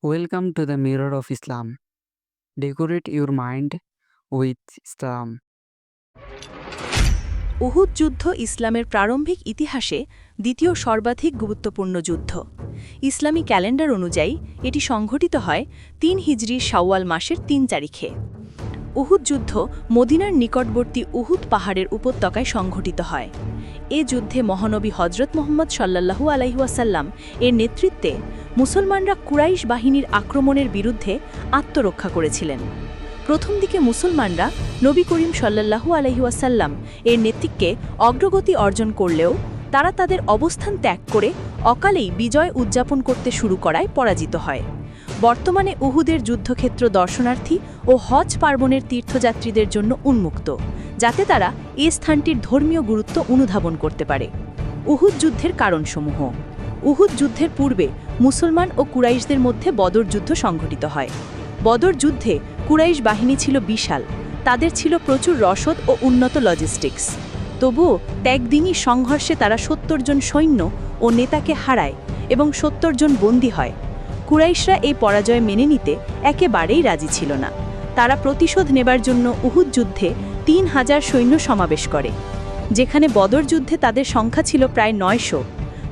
Welcome to the Mirror of Islam. Decorate your mind with Islam. Uhud যুদ্ধ ইসলামের প্রারম্ভিক ইতিহাসে দ্বিতীয় সর্বাধিক গুরুত্বপূর্ণ যুদ্ধ। ইসলামী ক্যালেন্ডার অনুযায়ী এটি সংঘটিত হয় ৩ হিজরির শাওয়াল মাসের ৩ তারিখে। উহুদ যুদ্ধ মদিনার নিকটবর্তী উহুদ পাহাড়ের উপত্যকায় সংঘটিত হয়। এ যুদ্ধে মহানবী হজরত মুহাম্মদ সাল্লাল্লাহু আলাইহি ওয়াসাল্লাম এর নেতৃত্বে মুসলমানরা কুরাইশ বাহিনীর আক্রমণের বিরুদ্ধে আত্মরক্ষা করেছিলেন। প্রথম দিকে মুসলমানরা নবী করিম সাল্লাল্লাহু আলাইহি ওয়াসাল্লাম এর নেতৃত্বে অগ্রগতি অর্জন করলেও তারা তাদের অবস্থান ত্যাগ করে অকালেই বিজয় উদযাপন করতে শুরু করায় পরাজিত হয়। বর্তমানে উহুদের যুদ্ধক্ষেত্র দর্শনার্থী ও হজ পার্বণের তীর্থযাত্রীদের জন্য উন্মুক্ত, যাতে তারা এই স্থানটির ধর্মীয় গুরুত্ব অনুধাবন করতে পারে। উহুদ যুদ্ধের কারণসমূহ। উহুদ যুদ্ধের পূর্বে মুসলমান ও কুরাইশদের মধ্যে বদর যুদ্ধ সংঘটিত হয়। বদর যুদ্ধে কুরাইশ বাহিনী ছিল বিশাল, তাদের ছিল প্রচুর রসদ ও উন্নত লজিস্টিক্স। তবুও ত্যাগদিনী সংঘর্ষে তারা ৭০ জন সৈন্য ও নেতাকে হারায় এবং ৭০ জন বন্দী হয়। কুরাইশরা এই পরাজয় মেনে নিতে একেবারেই রাজি ছিল না। তারা প্রতিশোধ নেবার জন্য উহুদ যুদ্ধে ৩,০০০ সৈন্য সমাবেশ করে, যেখানে বদর যুদ্ধে তাদের সংখ্যা ছিল প্রায় ৯০০।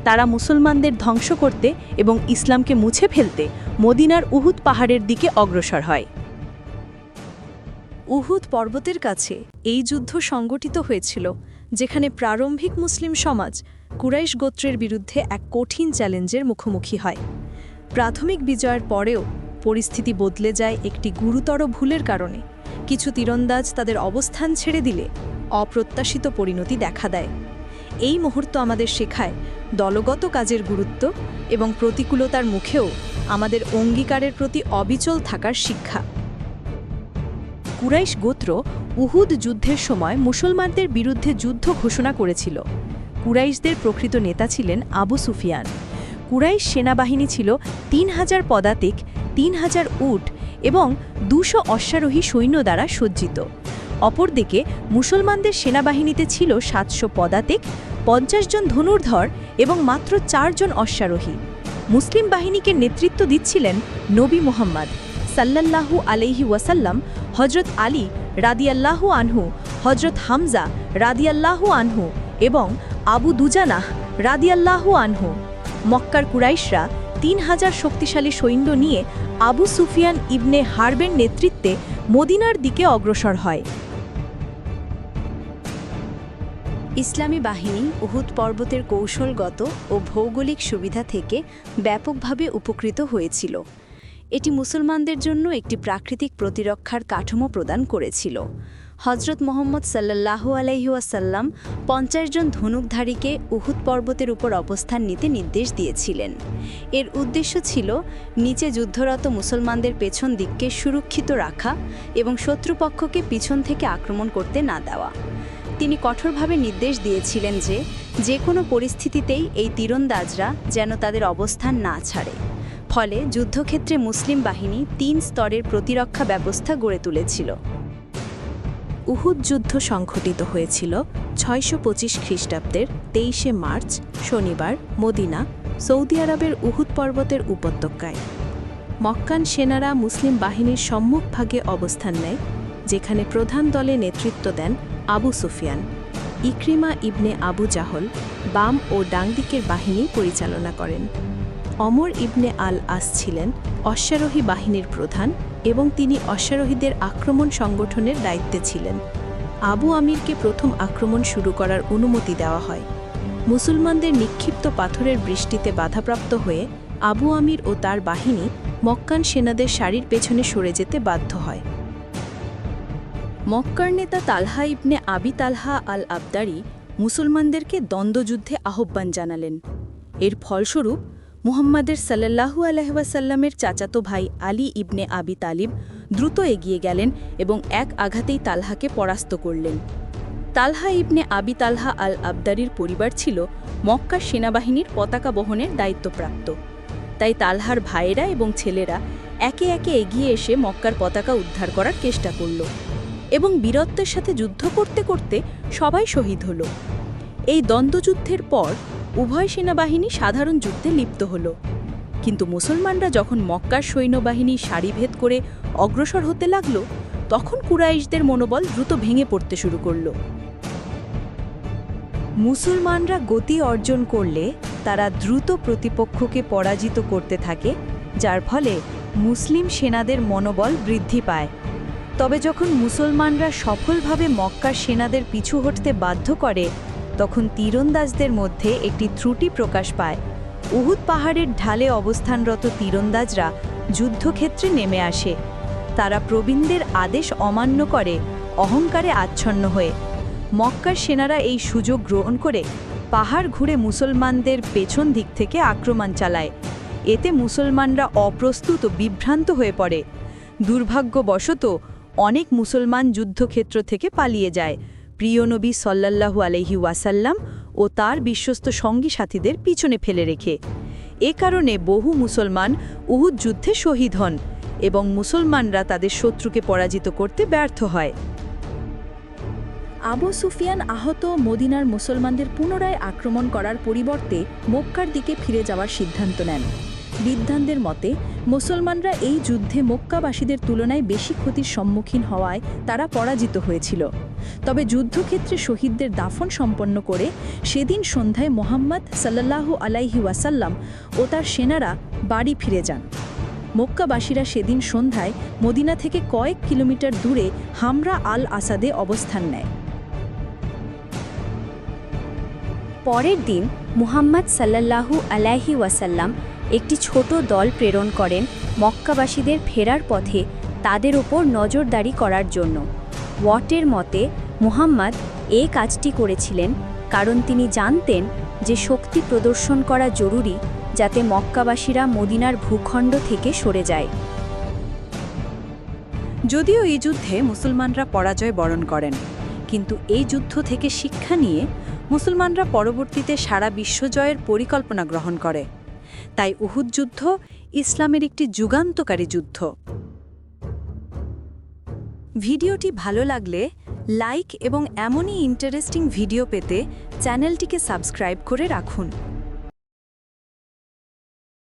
তারা মুসলমানদের ধ্বংস করতে এবং ইসলামকে মুছে ফেলতে মদিনার উহুদ পাহাড়ের দিকে অগ্রসর হয়। উহুদ পর্বতের কাছে এই যুদ্ধ সংগঠিত হয়েছিল, যেখানে প্রারম্ভিক মুসলিম সমাজ কুরাইশ গোত্রের বিরুদ্ধে এক কঠিন চ্যালেঞ্জের মুখোমুখি হয়। প্রাথমিক বিজয়ের পরেও পরিস্থিতি বদলে যায় একটি গুরুতর ভুলের কারণে। কিছু তীরন্দাজ তাদের অবস্থান ছেড়ে দিলে অপ্রত্যাশিত পরিণতি দেখা দেয়। এই মুহূর্ত আমাদের শেখায় দলগত কাজের গুরুত্ব এবং প্রতিকূলতার মুখেও আমাদের অঙ্গীকারের প্রতি অবিচল থাকার শিক্ষা। কুরাইশ গোত্র উহুদ যুদ্ধের সময় মুসলমানদের বিরুদ্ধে যুদ্ধ ঘোষণা করেছিল। কুরাইশদের প্রকৃত নেতা ছিলেন আবু সুফিয়ান। কুরাইশ সেনাবাহিনী ছিল ৩,০০০ পদাতিক, ৩,০০০ উট এবং ২০০ অশ্বারোহী সৈন্য দ্বারা সজ্জিত। অপরদিকে মুসলমানদের সেনাবাহিনীতে ছিল ৭০০ পদাতিক, ৫০ জন ধনুর্ধর এবং মাত্র ৪ জন অশ্বারোহী। মুসলিম বাহিনীকে নেতৃত্ব দিচ্ছিলেন নবী মুহাম্মদ সাল্লাল্লাহু আলাইহি ওয়াসাল্লাম, হজরত আলী রাদিয়াল্লাহু আনহু, হজরত হামজা রাদিয়াল্লাহু আনহু এবং আবু দুজানাহ রাদিয়াল্লাহু আনহু। মক্কার কুরাইশরা ৩,০০০ শক্তিশালী সৈন্য নিয়ে আবু সুফিয়ান ইবনে হারবের নেতৃত্বে মদিনার দিকে অগ্রসর হয়। ইসলামী বাহিনী উহুদ পর্বতের কৌশলগত ও ভৌগোলিক সুবিধা থেকে ব্যাপকভাবে উপকৃত হয়েছিল। এটি মুসলমানদের জন্য একটি প্রাকৃতিক প্রতিরক্ষার কাঠামো প্রদান করেছিল। হজরত মুহাম্মদ সাল্লাল্লাহু আলাইহি ওয়াসাল্লাম ৫০ জন ধনুকধারীকে উহুদ পর্বতের উপর অবস্থান নিতে নির্দেশ দিয়েছিলেন। এর উদ্দেশ্য ছিল নিচে যুদ্ধরত মুসলমানদের পেছন দিককে সুরক্ষিত রাখা এবং শত্রুপক্ষকে পিছন থেকে আক্রমণ করতে না দেওয়া। তিনি কঠোরভাবে নির্দেশ দিয়েছিলেন যে কোনো পরিস্থিতিতেই এই তীরন্দাজরা যেন তাদের অবস্থান না ছাড়ে। ফলে যুদ্ধক্ষেত্রে মুসলিম বাহিনী ৩ স্তরের প্রতিরক্ষা ব্যবস্থা গড়ে তুলেছিল। উহুদ যুদ্ধ সংঘটিত হয়েছিল ৬২৫ খ্রিস্টাব্দের ২৩শে মার্চ শনিবার মদিনা, সৌদি আরবের উহুদ পর্বতের উপত্যকায়। মক্কান সেনারা মুসলিম বাহিনীর সম্মুখভাগে অবস্থান নেয়, যেখানে প্রধান দলে নেতৃত্ব দেন আবু সুফিয়ান। ইকরিমা ইবনে আবু জাহল বাম ও ডান দিকের বাহিনী পরিচালনা করেন। অমর ইবনে আল আস ছিলেন অশ্বারোহী বাহিনীর প্রধান এবং তিনি অশ্বারোহীদের আক্রমণ সংগঠনের দায়িত্বে ছিলেন। আবু আমিরকে প্রথম আক্রমণ শুরু করার অনুমতি দেওয়া হয়। মুসলমানদের নিক্ষিপ্ত পাথরের বৃষ্টিতে বাধাপ্রাপ্ত হয়ে আবু আমির ও তার বাহিনী মক্কান সেনাদের সারির পেছনে সরে যেতে বাধ্য হয়। মক্কার নেতা তালহা ইবনে আবি তালহা আল আবদারি মুসলমানদেরকে দ্বন্দ্বযুদ্ধে আহ্বান জানালেন। এর ফলস্বরূপ মুহাম্মাদের সাল্লাল্লাহু আলাইহি ওয়াসাল্লামের চাচাতো ভাই আলী ইবনে আবি তালিব দ্রুত এগিয়ে গেলেন এবং এক আঘাতেই তালহাকে পরাস্ত করলেন। তালহা ইবনে আবি তালহা আল আবদারির পরিবার ছিল মক্কার সেনাবাহিনীর পতাকা বহনের দায়িত্বপ্রাপ্ত। তাই তালহার ভাইয়েরা এবং ছেলেরা একে একে এগিয়ে এসে মক্কার পতাকা উদ্ধার করার চেষ্টা করল এবং বীরত্বের সাথে যুদ্ধ করতে করতে সবাই শহীদ হল। এই দ্বন্দ্বযুদ্ধের পর উভয় সেনাবাহিনী সাধারণ যুদ্ধে লিপ্ত হল। কিন্তু মুসলমানরা যখন মক্কার সৈন্যবাহিনী সারিভেদ করে অগ্রসর হতে লাগল, তখন কুরাইশদের মনোবল দ্রুত ভেঙে পড়তে শুরু করল। মুসলমানরা গতি অর্জন করলে তারা দ্রুত প্রতিপক্ষকে পরাজিত করতে থাকে, যার ফলে মুসলিম সেনাদের মনোবল বৃদ্ধি পায়। তবে যখন মুসলমানরা সফলভাবে মক্কার সেনাদের পিছু হটতে বাধ্য করে, তখন তীরন্দাজদের মধ্যে একটি ত্রুটি প্রকাশ পায়। উহুদ পাহাড়ের ঢালে অবস্থানরত তীরন্দাজরা যুদ্ধক্ষেত্রে নেমে আসে। তারা প্রবীণদের আদেশ অমান্য করে, অহংকারে আচ্ছন্ন হয়ে। মক্কার সেনারা এই সুযোগ গ্রহণ করে পাহাড় ঘুরে মুসলমানদের পেছন দিক থেকে আক্রমণ চালায়। এতে মুসলমানরা অপ্রস্তুত ও বিভ্রান্ত হয়ে পড়ে। দুর্ভাগ্যবশত অনেক মুসলমান যুদ্ধক্ষেত্র থেকে পালিয়ে যায়, প্রিয় নবী সাল্লাল্লাহু আলাইহি ওয়াসাল্লাম ও তার বিশ্বস্ত সঙ্গী সাথীদের পিছনে ফেলে রেখে। এ কারণে বহু মুসলমান উহুদ যুদ্ধে শহীদ হন এবং মুসলমানরা তাদের শত্রুকে পরাজিত করতে ব্যর্থ হয়। আবু সুফিয়ান আহত মদিনার মুসলমানদের পুনরায় আক্রমণ করার পরিবর্তে মক্কার দিকে ফিরে যাওয়ার সিদ্ধান্ত নেন। বিদ্বানদের মতে মুসলমানরা এই যুদ্ধে মক্কাবাসীদের তুলনায় বেশি ক্ষতির সম্মুখীন হওয়ায় তারা পরাজিত হয়েছিল। তবে যুদ্ধক্ষেত্রে শহীদদের দাফন সম্পন্ন করে সেদিন সন্ধ্যায় মুহাম্মদ সাল্লাল্লাহু আলাইহি ওয়াসাল্লাম ও তার সেনারা বাড়ি ফিরে যান। মক্কাবাসীরা সেদিন সন্ধ্যায় মদিনা থেকে কয়েক কিলোমিটার দূরে হামরা আল আসাদে অবস্থান নেয়। পরের দিন মুহাম্মদ সাল্লাল্লাহু আলাইহি ওয়াসাল্লাম একটি ছোট দল প্রেরণ করেন মক্কাবাসীদের ফেরার পথে তাদের ওপর নজরদারি করার জন্য। ওয়াটের মতে মুহাম্মদ এই কাজটি করেছিলেন কারণ তিনি জানতেন যে শক্তি প্রদর্শন করা জরুরি, যাতে মক্কাবাসীরা মদিনার ভূখণ্ড থেকে সরে যায়। যদিও এই যুদ্ধে মুসলমানরা পরাজয় বরণ করেন, কিন্তু এই যুদ্ধ থেকে শিক্ষা নিয়ে মুসলমানরা পরবর্তীতে সারা বিশ্বজয়ের পরিকল্পনা গ্রহণ করে। তাই উহুদ যুদ্ধ ইসলামের একটি যুগান্তকারী যুদ্ধ। ভিডিওটি ভালো লাগলে লাইক এবং এমনই ইন্টারেস্টিং ভিডিও পেতে চ্যানেলটিকে সাবস্ক্রাইব করে রাখুন।